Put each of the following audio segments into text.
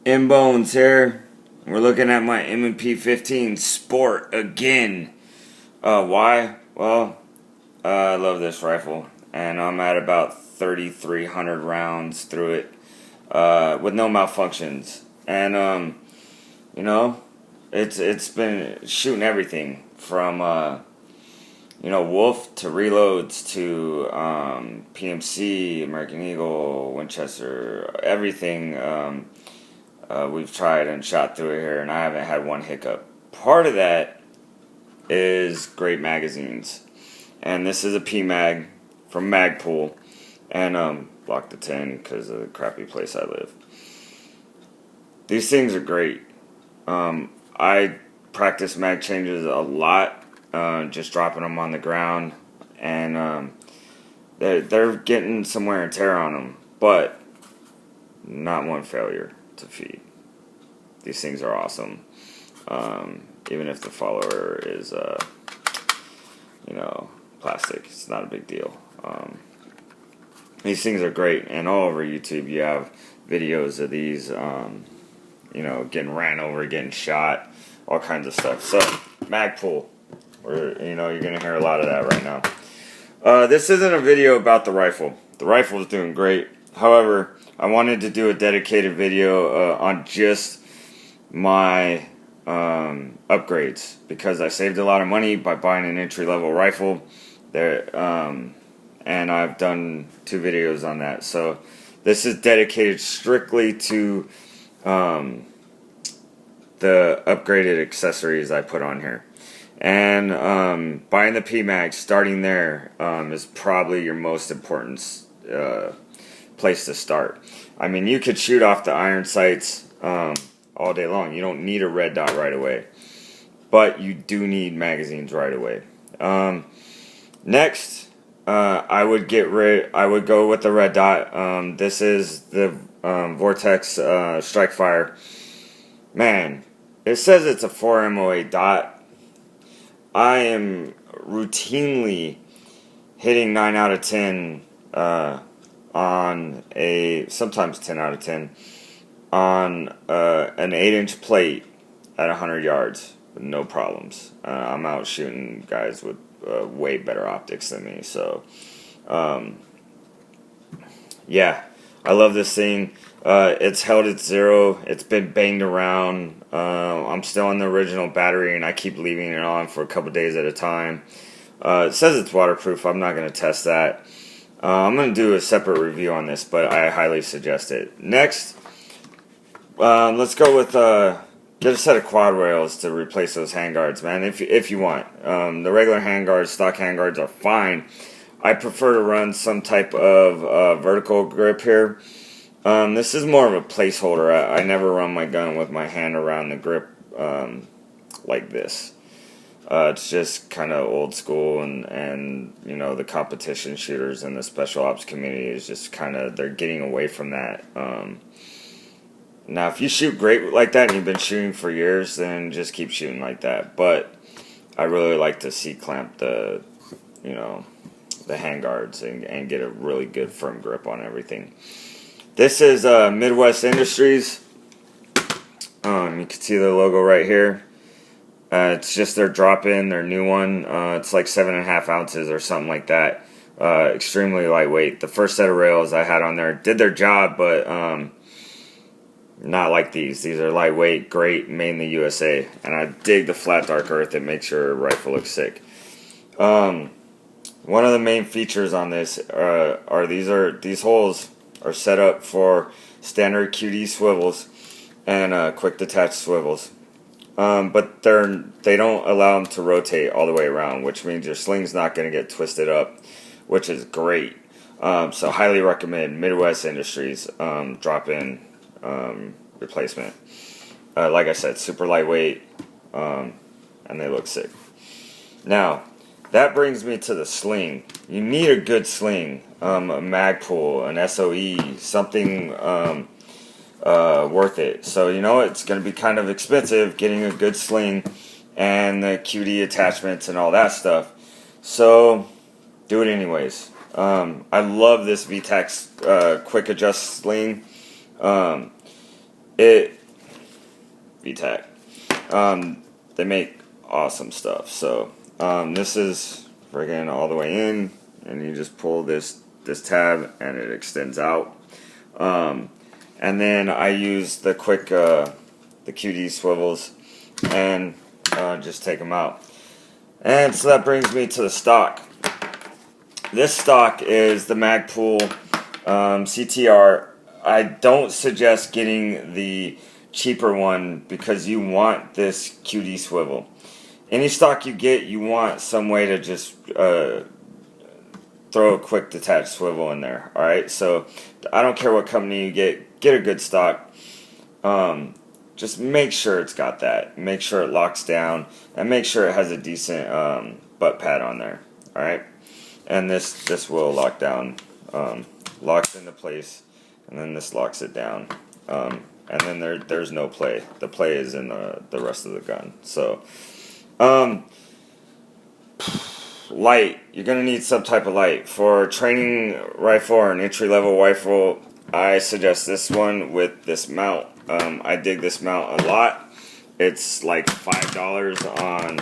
In Bones here. We're looking at my M&P 15 Sport again. Why? Well, I love this rifle, and I'm at about 3,300 rounds through it with no malfunctions. And it's been shooting everything from Wolf to reloads to PMC, American Eagle, Winchester, everything. We've tried and shot through it here, and I haven't had one hiccup. Part of that is great magazines, and this is a PMag from Magpool, and block the 10 because of the crappy place I live. These things are great. I practice mag changes a lot, just dropping them on the ground, and they're getting some wear and tear on them, but not one failure to feed. These things are awesome. Even if the follower is plastic, it's not a big deal. These things are great, and all over YouTube you have videos of these getting ran over, getting shot, all kinds of stuff. So Magpool, you're gonna hear a lot of that right now. This isn't a video about the rifle. The rifle is doing great. However, I wanted to do a dedicated video on just my upgrades, because I saved a lot of money by buying an entry-level rifle there, and I've done 2 videos on that. So this is dedicated strictly to the upgraded accessories I put on here. And buying the PMag, starting there, is probably your most important place to start. I mean, you could shoot off the iron sights all day long. You don't need a red dot right away, but you do need magazines right away. Next, I would go with the red dot. This is the Vortex Strike Fire. Man, it says it's a 4MOA dot. I am routinely hitting 9 out of 10 on sometimes 10 out of 10 on an 8-inch plate at 100 yards with no problems. I'm out shooting guys with way better optics than me. So yeah, I love this thing. It's held at 0. It's been banged around. I'm still on the original battery, and I keep leaving it on for a couple days at a time. It says it's waterproof. I'm not going to test that. I'm going to do a separate review on this, but I highly suggest it. Next, let's go with get a set of quad rails to replace those handguards, man, if you want. The regular handguards, stock handguards are fine. I prefer to run some type of vertical grip here. This is more of a placeholder. I never run my gun with my hand around the grip like this. It's just kind of old school, and the competition shooters and the special ops community is just kind of, they're getting away from that. Now, if you shoot great like that and you've been shooting for years, then just keep shooting like that. But I really like to C-clamp the handguards and get a really good firm grip on everything. This is Midwest Industries. You can see the logo right here. It's just their drop-in, their new one. It's like 7.5 ounces or something like that. Extremely lightweight. The first set of rails I had on there did their job, but not like these. These are lightweight, great, made in the USA. And I dig the flat dark earth. It makes your rifle look sick. One of the main features on this are these holes are set up for standard QD swivels and quick detach swivels. But they don't allow them to rotate all the way around, which means your sling's not going to get twisted up, which is great. So highly recommend Midwest Industries drop-in replacement. Like I said, super lightweight, and they look sick. Now, that brings me to the sling. You need a good sling, a Magpool, an SOE, something worth it. So it's going to be kind of expensive getting a good sling and the QD attachments and all that stuff. So do it anyways. I love this VTAX quick adjust sling. It tack. They make awesome stuff. So this is friggin' all the way in, and you just pull this tab and it extends out. And then I use the quick the QD swivels and just take them out. And so that brings me to the stock. This stock is the Magpul CTR. I don't suggest getting the cheaper one because you want this QD swivel. Any stock you get, you want some way to just throw a quick detached swivel in there. Alright, so I don't care what company you get a good stock. Just make sure it's got that. Make sure it locks down, and make sure it has a decent butt pad on there. Alright, and this will lock down, locks into place, and then this locks it down. And then there's no play. The play is in the rest of the gun. So light, you're going to need some type of light. For a training rifle or an entry-level rifle, I suggest this one with this mount. I dig this mount a lot. It's like $5 on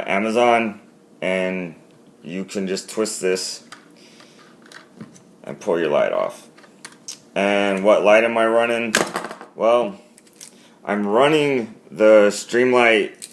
Amazon, and you can just twist this and pull your light off. And what light am I running? Well, I'm running the Streamlight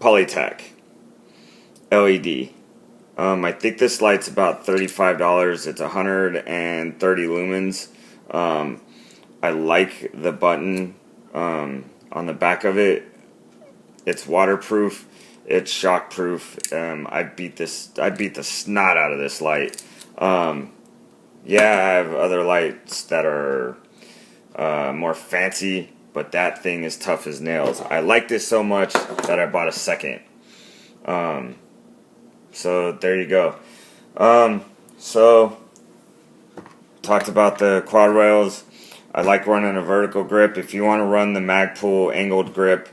Polytac LED. I think this light's about $35. It's 130 lumens. I like the button on the back of it. It's waterproof. It's shockproof. I beat the snot out of this light. Yeah, I have other lights that are more fancy, but that thing is tough as nails. I like this so much that I bought a second. So there you go. So talked about the quad rails. I like running a vertical grip. If you want to run the Magpul angled grip,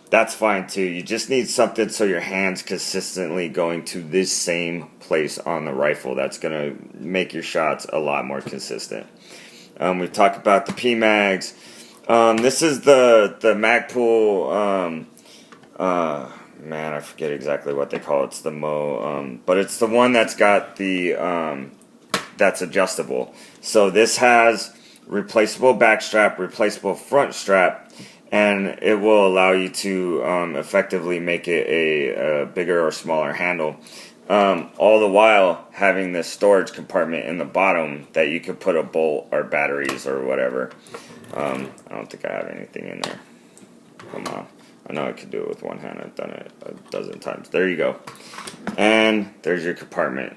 that's fine too. You just need something so your hand's consistently going to this same place on the rifle. That's going to make your shots a lot more consistent. We've talked about the P-Mags. This is the Magpul, man, I forget exactly what they call it. It's the Mo, but it's the one that's got the, that's adjustable. So this has replaceable back strap, replaceable front strap, and it will allow you to effectively make it a bigger or smaller handle. All the while having this storage compartment in the bottom that you could put a bolt or batteries or whatever. I don't think I have anything in there. Come on. I know I could do it with one hand. I've done it a dozen times. There you go. And there's your compartment.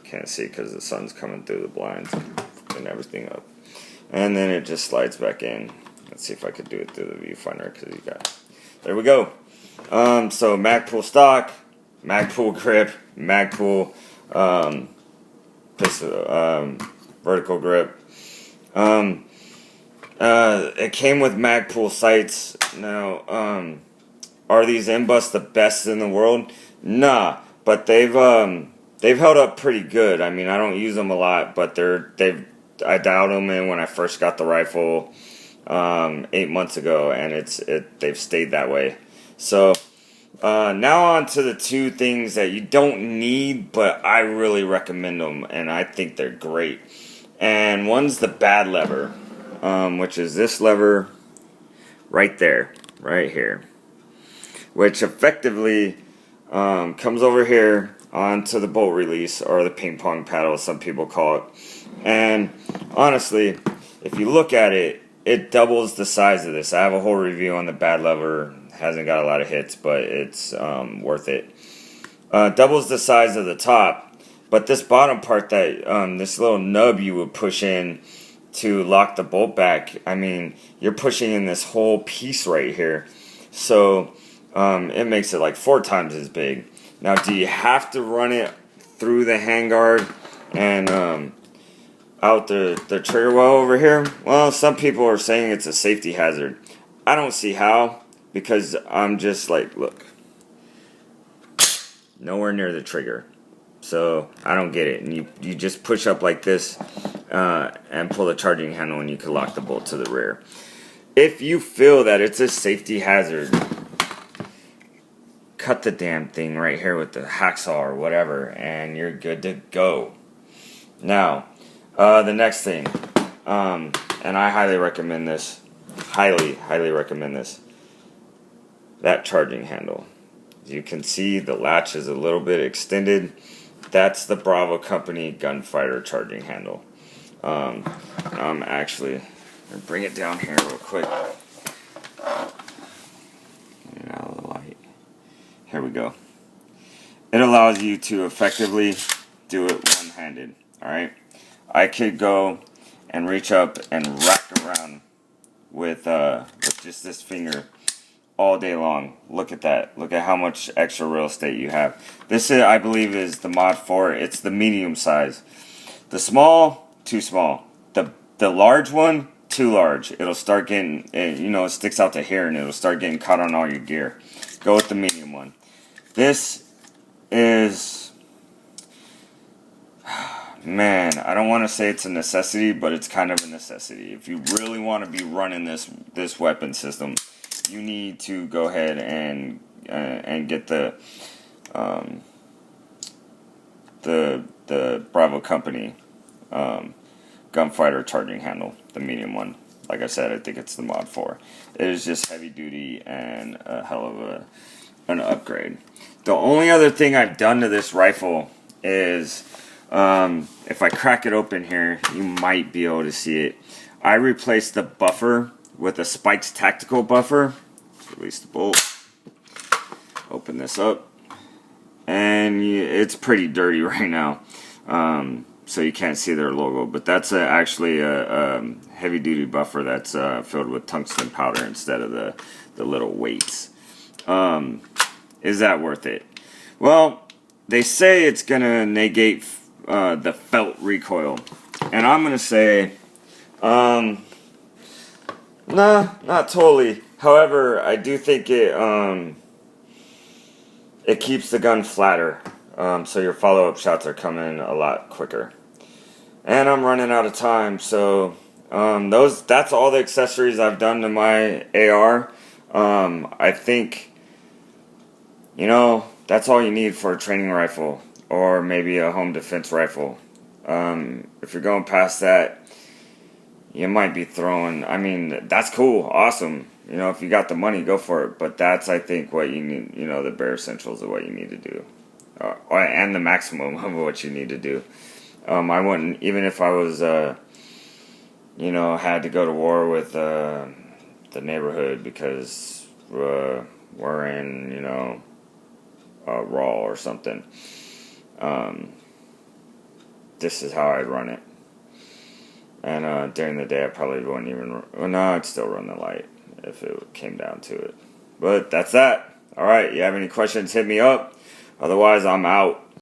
Can't see because the sun's coming through the blinds and everything up. And then it just slides back in. Let's see if I could do it through the viewfinder because you got it. There we go. So Magpul stock, Magpul grip, Magpul pistol, vertical grip. It came with Magpul sights. Now, are these M-Bus the best in the world? Nah, but they've held up pretty good. I mean, I don't use them a lot, but I dialed them in when I first got the rifle 8 months ago, and they've stayed that way. So now on to the two things that you don't need, but I really recommend them, and I think they're great. And one's the bad lever, which is this lever right there, right here, which effectively comes over here onto the bolt release, or the ping pong paddle, some people call it. And honestly, if you look at it, it doubles the size of this. I have a whole review on the bad lever. Hasn't got a lot of hits, but it's worth it. Doubles the size of the top, but this bottom part, that this little nub you would push in to lock the bolt back, I mean, you're pushing in this whole piece right here. So it makes it like 4 times as big. Now, do you have to run it through the handguard and out the trigger well over here? Well, some people are saying it's a safety hazard. I don't see how, because I'm just like, look, nowhere near the trigger. So I don't get it. And you just push up like this and pull the charging handle, and you can lock the bolt to the rear. if you feel that it's a safety hazard, cut the damn thing right here with the hacksaw or whatever, and you're good to go. Now, the next thing, and I highly recommend this, highly recommend this, that charging handle. You can see the latch is a little bit extended. That's the Bravo Company Gunfighter charging handle. I'm actually going to bring it down here real quick. Get out of the light. Here we go. It allows you to effectively do it one-handed. Alright? I could go and reach up and rack around with just this finger all day long. Look at that. Look at how much extra real estate you have. This, I believe, is the Mod 4. It's the medium size. The small, too small. The large one, too large. It'll start getting, it sticks out to here and it'll start getting caught on all your gear. Go with the medium one. This is, man, I don't want to say it's a necessity, but it's kind of a necessity. If you really want to be running this weapon system, you need to go ahead and get the Bravo Company Gunfighter charging handle, the medium one. Like I said, I think it's the Mod 4. It is just heavy duty and a hell of an upgrade. The only other thing I've done to this rifle is, if I crack it open here, you might be able to see it. I replaced the buffer with a Spikes tactical buffer. Release the bolt. Open this up. And it's pretty dirty right now. So you can't see their logo. But that's actually a heavy duty buffer that's filled with tungsten powder instead of the little weights. Is that worth it? Well, they say it's going to negate the felt recoil. And I'm going to say, nah, not totally. However, I do think it keeps the gun flatter, so your follow-up shots are coming a lot quicker. And I'm running out of time, so that's all the accessories I've done to my AR. I think, that's all you need for a training rifle, or maybe a home defense rifle. If you're going past that, you might be throwing, that's cool, awesome. If you got the money, go for it. But that's, I think, what you need, the bare essentials of what you need to do. And the maximum of what you need to do. I wouldn't, even if I was, had to go to war with the neighborhood because we're in, Raw or something. This is how I'd run it. And during the day, I probably wouldn't even, I'd still run the light if it came down to it. But that's that. Alright, you have any questions, hit me up. Otherwise, I'm out.